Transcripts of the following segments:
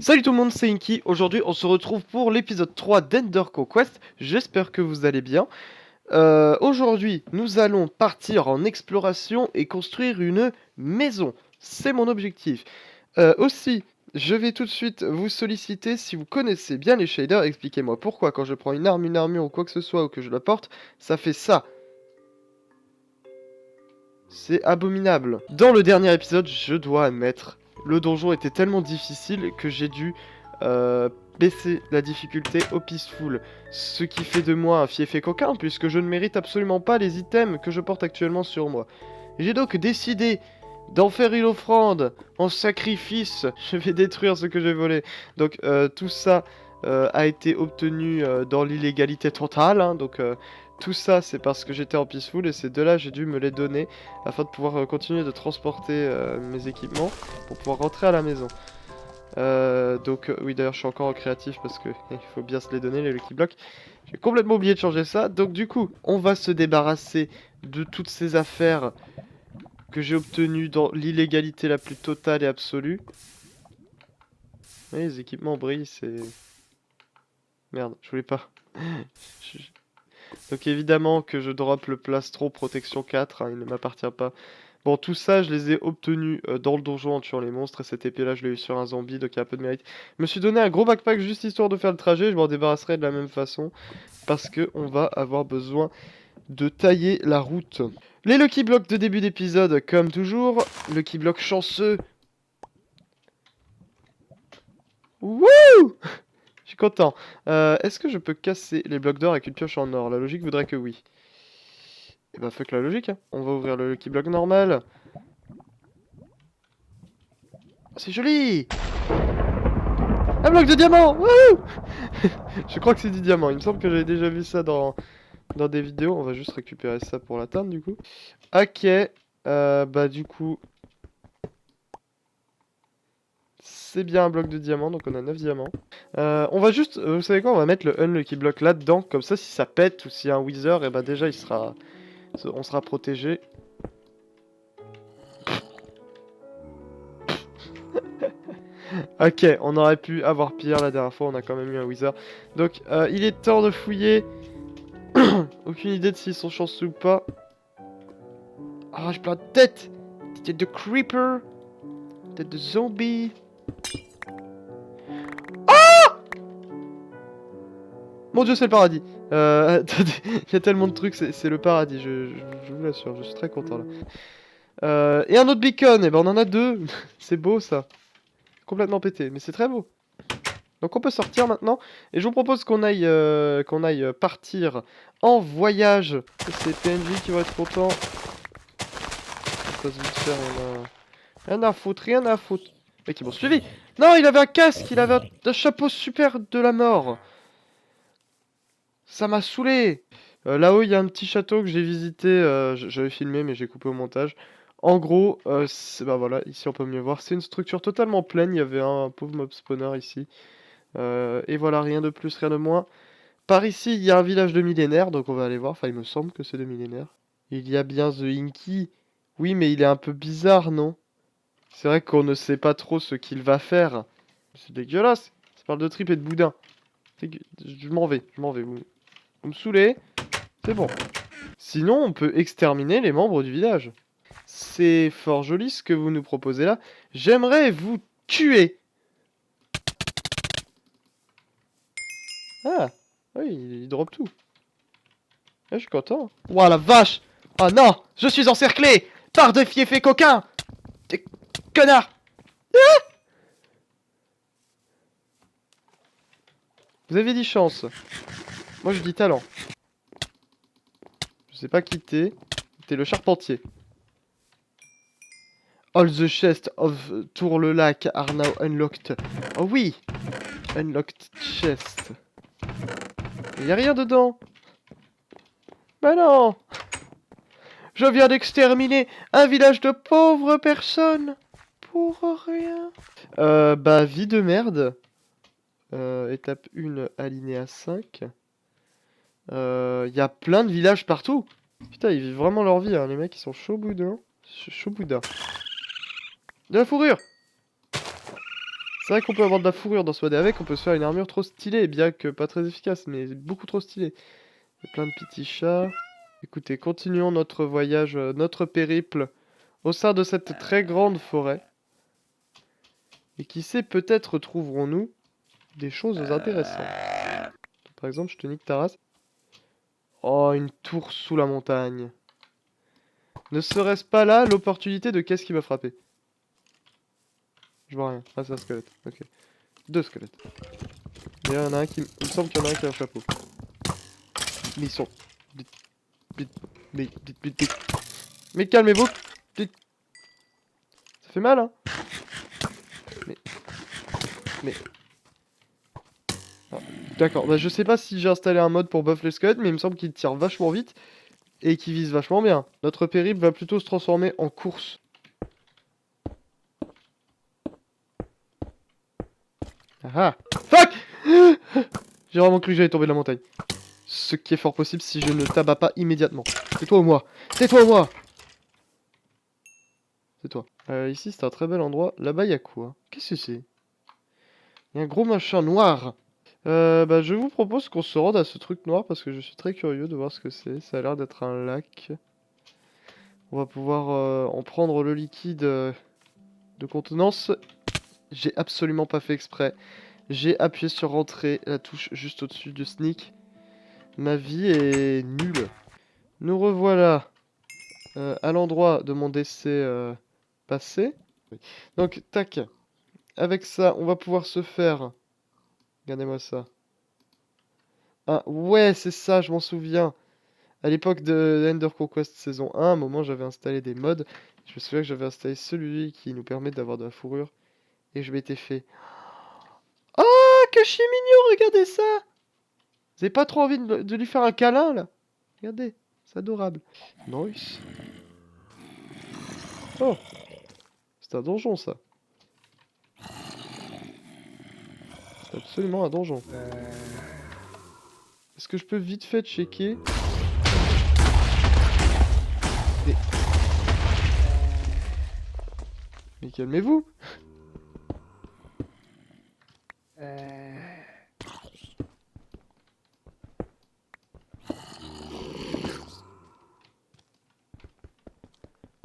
Salut tout le monde, c'est Inky. Aujourd'hui, on se retrouve pour l'épisode 3 d'Ender Conquest. J'espère que vous allez bien. Aujourd'hui, nous allons partir en exploration et construire une maison. C'est mon objectif. Aussi, je vais tout de suite vous solliciter si vous connaissez bien les shaders. Expliquez-moi pourquoi quand je prends une armure ou quoi que ce soit ou que je la porte, ça fait ça. C'est abominable. Dans le dernier épisode, je dois admettre, le donjon était tellement difficile que j'ai dû baisser la difficulté au peaceful. Ce qui fait de moi un fiefé coquin, puisque je ne mérite absolument pas les items que je porte actuellement sur moi. J'ai donc décidé d'en faire une offrande en sacrifice. Je vais détruire ce que j'ai volé. Donc tout ça a été obtenu dans l'illégalité totale. Hein, donc tout ça c'est parce que j'étais en peaceful et ces deux-là j'ai dû me les donner afin de pouvoir continuer de transporter mes équipements pour pouvoir rentrer à la maison. Oui d'ailleurs je suis encore en créatif parce que il faut bien se les donner les Lucky Blocks. J'ai complètement oublié de changer ça. Donc du coup on va se débarrasser de toutes ces affaires que j'ai obtenues dans l'illégalité la plus totale et absolue. Oui, les équipements brillent, c'est... Merde, je voulais pas. Donc évidemment que je drop le plastron protection 4, hein, il ne m'appartient pas. Bon, tout ça, je les ai obtenus dans le donjon en tuant les monstres, et cette épée-là, je l'ai eu sur un zombie, donc il y a un peu de mérite. Je me suis donné un gros backpack juste histoire de faire le trajet, je m'en débarrasserai de la même façon, parce que on va avoir besoin de tailler la route. Les Lucky Blocks de début d'épisode, comme toujours, Lucky Block chanceux. Wouh! Je suis content. Est-ce que je peux casser les blocs d'or avec une pioche en or? La logique voudrait que oui. Et bah fuck la logique, hein. On va ouvrir le Lucky Block normal. Oh, c'est joli! Un bloc de diamant! Wouhou! Je crois que c'est du diamant. Il me semble que j'avais déjà vu ça dans des vidéos. On va juste récupérer ça pour l'atteindre du coup. Ok. Bah du coup... C'est bien un bloc de diamant, donc on a 9 diamants. On va juste... vous savez quoi? On va mettre le Unlucky Block là-dedans. Comme ça, si ça pète ou s'il y a un Wither, et bah déjà il sera... On sera protégé. Ok, on aurait pu avoir pire la dernière fois, on a quand même eu un Wither. Donc, il est temps de fouiller. Aucune idée de s'ils sont chanceux ou pas. Ah, j'ai plein de têtes! Des têtes de creeper, têtes de zombies. Ah! Mon dieu, c'est le paradis! Attendez, il y a tellement de trucs, c'est le paradis, je vous l'assure, je suis très content là. Et un autre beacon, et ben on en a deux! C'est beau ça! Complètement pété, mais c'est très beau! Donc on peut sortir maintenant, et je vous propose qu'on aille partir en voyage. C'est PNJ qui va être content. On passe vite faire, on a... Rien à foutre, rien à foutre. Mec, ils m'ont suivi. Non, il avait un casque, il avait un chapeau super de la mort. Ça m'a saoulé. Là-haut, il y a un petit château que j'ai visité. J'avais filmé, mais j'ai coupé au montage. En gros, bah voilà, ici on peut mieux voir. C'est une structure totalement pleine. Il y avait un pauvre mob spawner ici. Et voilà, rien de plus, rien de moins. Par ici, il y a un village de millénaires, donc on va aller voir. Enfin, il me semble que c'est de millénaires. Il y a bien The Inky. Oui, mais il est un peu bizarre, non? C'est vrai qu'on ne sait pas trop ce qu'il va faire. C'est dégueulasse. Ça parle de tripes et de boudin. Je m'en vais, vous me saoulez. C'est bon. Sinon, on peut exterminer les membres du village. C'est fort joli ce que vous nous proposez là. J'aimerais vous tuer. Ah, oui, il drop tout. Ah, je suis content. Ouah, la vache! Oh non! Je suis encerclé par de fiefés coquins! Des connards! Ah! Vous avez dit chance. Moi, je dis talent. Je sais pas qui t'es. T'es le charpentier. All the chests of Tour-le-Lac are now unlocked. Oh oui! Unlocked chest. Y a rien dedans. Bah non! Je viens d'exterminer un village de pauvres personnes. Pour rien. Bah, vie de merde. Étape 1, alinéa 5. Y a plein de villages partout. Putain, ils vivent vraiment leur vie, hein. Les mecs, ils sont chauds boudin. Chaud boudin. De la fourrure! C'est vrai qu'on peut avoir de la fourrure dans ce mode et avec, on peut se faire une armure trop stylée, bien que pas très efficace, mais beaucoup trop stylée. Il y a plein de petits chats. Écoutez, continuons notre voyage, notre périple au sein de cette très grande forêt. Et qui sait, peut-être trouverons-nous des choses intéressantes. Par exemple, je te nique ta race. Oh, une tour sous la montagne. Ne serait-ce pas là l'opportunité de qu'est-ce qui m'a frappé? Je vois rien. Ah, c'est un squelette. Ok. 2 squelettes. D'ailleurs, il y en a un qui... Il me semble qu'il y en a un qui a un chapeau. Mais ils sont... Mais calmez-vous. Ça fait mal, hein. Mais... Ah, d'accord, bah je sais pas si j'ai installé un mode pour buff les squelettes, mais il me semble qu'il tire vachement vite et qu'il vise vachement bien. Notre périple va plutôt se transformer en course. Ah ah. Fuck. J'ai vraiment cru que j'allais tomber de la montagne. Ce qui est fort possible si je ne t'abats pas immédiatement. C'est toi ou moi? C'est toi ou moi? C'est toi. Ici, c'est un très bel endroit. Là-bas, il y a quoi? Qu'est-ce que c'est? Il y a un gros machin noir. Bah, je vous propose qu'on se rende à ce truc noir parce que je suis très curieux de voir ce que c'est. Ça a l'air d'être un lac. On va pouvoir en prendre le liquide de contenance. J'ai absolument pas fait exprès. J'ai appuyé sur rentrer, la touche juste au-dessus du sneak. Ma vie est nulle. Nous revoilà à l'endroit de mon décès passé. Donc, tac. Avec ça, on va pouvoir se faire... Regardez-moi ça. Ah, ouais, c'est ça, je m'en souviens. À l'époque de Ender Conquest saison 1, à un moment, j'avais installé des mods. Je me souviens que j'avais installé celui qui nous permet d'avoir de la fourrure. Et je m'étais fait... Oh, que je suis mignon, regardez ça! Vous avez pas trop envie de lui faire un câlin, là? Regardez, c'est adorable. Nice. Oh, c'est un donjon, ça. C'est absolument un donjon. Est-ce que je peux vite fait checker? Mais, mais calmez-vous!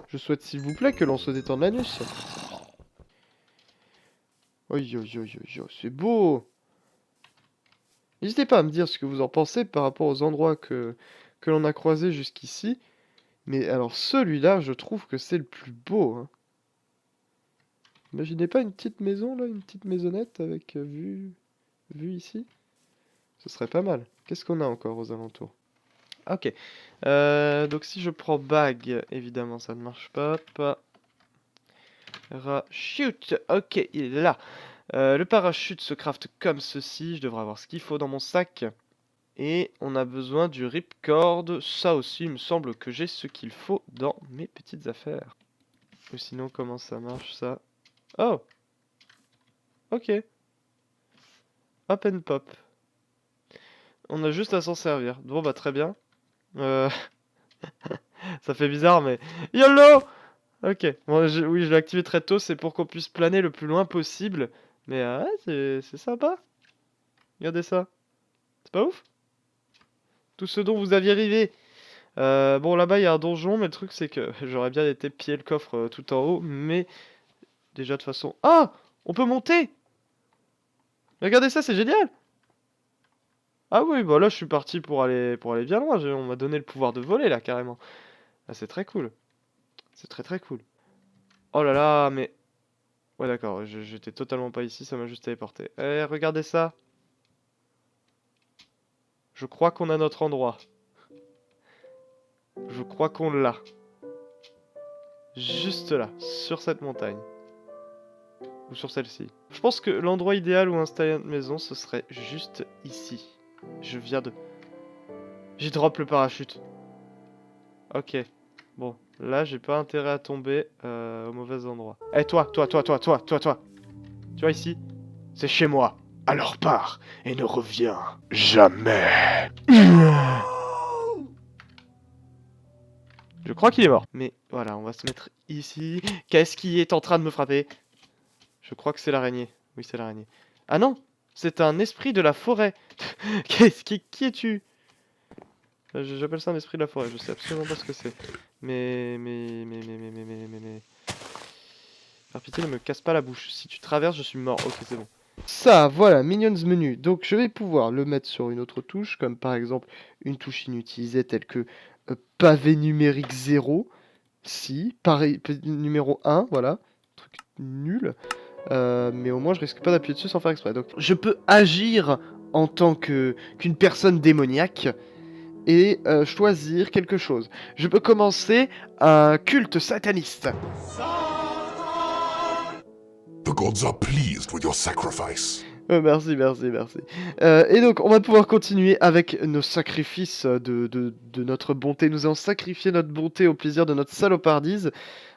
Je souhaite s'il vous plaît que l'on se détende l'anus. Oi, oi, oi, oi, oi, c'est beau! N'hésitez pas à me dire ce que vous en pensez par rapport aux endroits que l'on a croisés jusqu'ici. Mais alors celui-là, je trouve que c'est le plus beau, hein. Imaginez pas une petite maison là, une petite maisonnette avec vue ici. Ce serait pas mal. Qu'est-ce qu'on a encore aux alentours? Ok. Donc si je prends bague, évidemment ça ne marche pas. Parachute. Ok, il est là. Le parachute se craft comme ceci. Je devrais avoir ce qu'il faut dans mon sac. Et on a besoin du ripcord. Ça aussi, il me semble que j'ai ce qu'il faut dans mes petites affaires. Ou sinon, comment ça marche ça? Oh! Ok. Hop and pop. On a juste à s'en servir. Bon bah très bien. Euh... ça fait bizarre mais... YOLO! Ok. Bon, oui, je l'ai activé très tôt. C'est pour qu'on puisse planer le plus loin possible. Mais ouais, c'est sympa. Regardez ça. C'est pas ouf? Tout ce dont vous aviez rêvé. Bon, là-bas, il y a un donjon, mais le truc, c'est que j'aurais bien été piller le coffre tout en haut, mais déjà de façon... Ah! On peut monter! Regardez ça, c'est génial! Ah oui, bah là, je suis parti pour aller bien loin. On m'a donné le pouvoir de voler, là, carrément. Ah, c'est très cool. C'est très très cool. Oh là là, mais... Ouais, d'accord, j'étais totalement pas ici, ça m'a juste téléporté. Eh, regardez ça! Je crois qu'on a notre endroit. Je crois qu'on l'a. Juste là, sur cette montagne. Ou sur celle-ci. Je pense que l'endroit idéal où installer notre maison, ce serait juste ici. Je viens de... J'ai drop le parachute. Ok. Bon, là, j'ai pas intérêt à tomber au mauvais endroit. Eh, toi. Tu vois ici? C'est chez moi. Alors pars et ne reviens jamais. Je crois qu'il est mort. Mais voilà, on va se mettre ici. Qu'est-ce qui est en train de me frapper? Je crois que c'est l'araignée. Oui, c'est l'araignée. Ah non! C'est un esprit de la forêt! Qui es-tu? J'appelle ça un esprit de la forêt, je sais absolument pas ce que c'est. Mais... Par pitié, ne me casse pas la bouche. Si tu traverses, je suis mort. Ok, c'est bon. Ça, voilà, Minions Menu. Donc, je vais pouvoir le mettre sur une autre touche, comme par exemple une touche inutilisée telle que pavé numérique 0. Si, pareil, numéro 1, voilà. Truc nul. Mais au moins, je risque pas d'appuyer dessus sans faire exprès. Donc, je peux agir en tant qu'une personne démoniaque et choisir quelque chose. Je peux commencer un culte sataniste. The gods are pleased with your sacrifice. Merci. Et donc, on va pouvoir continuer avec nos sacrifices de notre bonté. Nous allons sacrifier notre bonté au plaisir de notre salopardise.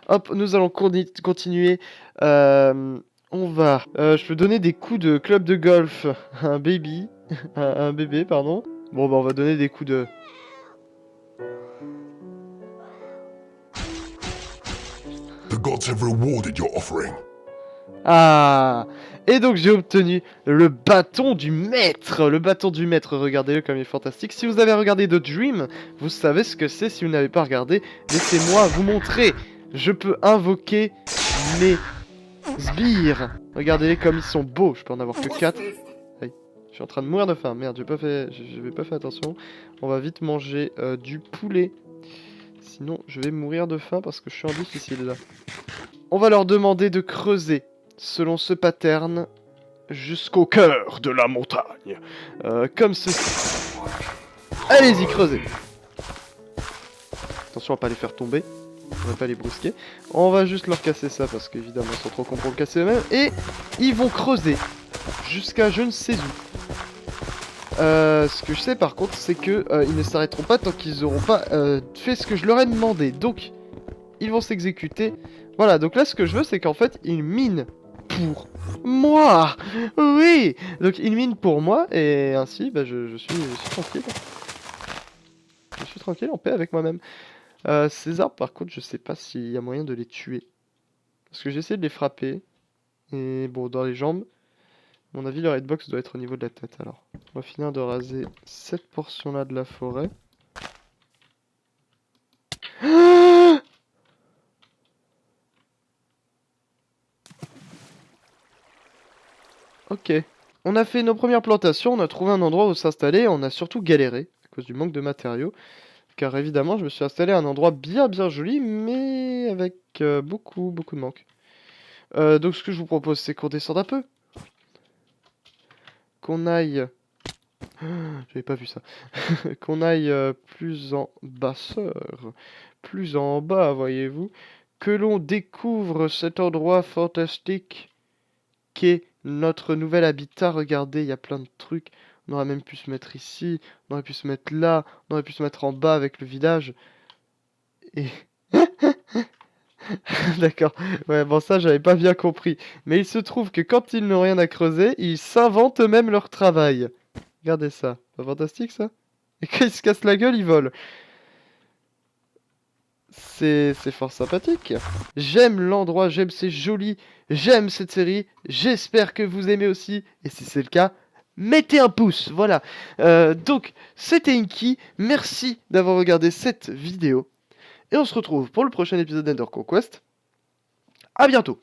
Hop, nous allons continuer. On va... je peux donner des coups de club de golf à un baby. un bébé, pardon. Bon, bah, on va donner des coups de... The gods have rewarded your offering. Ah! Et donc j'ai obtenu le bâton du maître. Le bâton du maître, regardez-le comme il est fantastique. Si vous avez regardé The Dream, vous savez ce que c'est. Si vous n'avez pas regardé, laissez-moi vous montrer. Je peux invoquer mes sbires. Regardez-les comme ils sont beaux. Je peux en avoir que 4. Aïe. Je suis en train de mourir de faim. Merde, j'ai pas fait... j'avais pas fait attention. On va vite manger du poulet. Sinon, je vais mourir de faim parce que je suis en difficile là. On va leur demander de creuser selon ce pattern jusqu'au cœur de la montagne. Comme ceci. Allez-y, creusez. Attention à pas les faire tomber. On va pas les brusquer. On va juste leur casser ça parce qu'évidemment ils sont trop cons pour le casser eux-mêmes. Et ils vont creuser jusqu'à je ne sais où. Ce que je sais par contre, c'est que ils ne s'arrêteront pas tant qu'ils n'auront pas fait ce que je leur ai demandé. Donc, ils vont s'exécuter. Voilà, donc là ce que je veux c'est qu'en fait ils minent pour moi. Oui. Donc ils minent pour moi et ainsi bah, je suis tranquille. Je suis tranquille en paix avec moi-même. Ces arbres par contre je sais pas s'il y a moyen de les tuer. Parce que j'ai essayé de les frapper. Et bon dans les jambes. À mon avis leur hitbox doit être au niveau de la tête alors. On va finir de raser cette portion là de la forêt. Ok. On a fait nos premières plantations, on a trouvé un endroit où s'installer, on a surtout galéré à cause du manque de matériaux. Car évidemment, je me suis installé à un endroit bien joli, mais avec beaucoup de manque. Donc ce que je vous propose, c'est qu'on descende un peu. Qu'on aille... J'avais pas vu ça. Qu'on aille plus en basseur. Plus en bas, voyez-vous. Que l'on découvre cet endroit fantastique qu'est notre nouvel habitat. Regardez, il y a plein de trucs. On aurait même pu se mettre ici, on aurait pu se mettre là, on aurait pu se mettre en bas avec le village. Et... D'accord, ouais, bon ça j'avais pas bien compris. Mais il se trouve que quand ils n'ont rien à creuser, ils s'inventent eux-mêmes leur travail. Regardez ça, pas fantastique ça? Et quand ils se cassent la gueule, ils volent. C'est fort sympathique. J'aime l'endroit, j'aime, c'est joli, j'aime cette série, j'espère que vous aimez aussi, et si c'est le cas, mettez un pouce, voilà. Donc, c'était Inky, merci d'avoir regardé cette vidéo, et on se retrouve pour le prochain épisode d'Ender Conquest. À bientôt.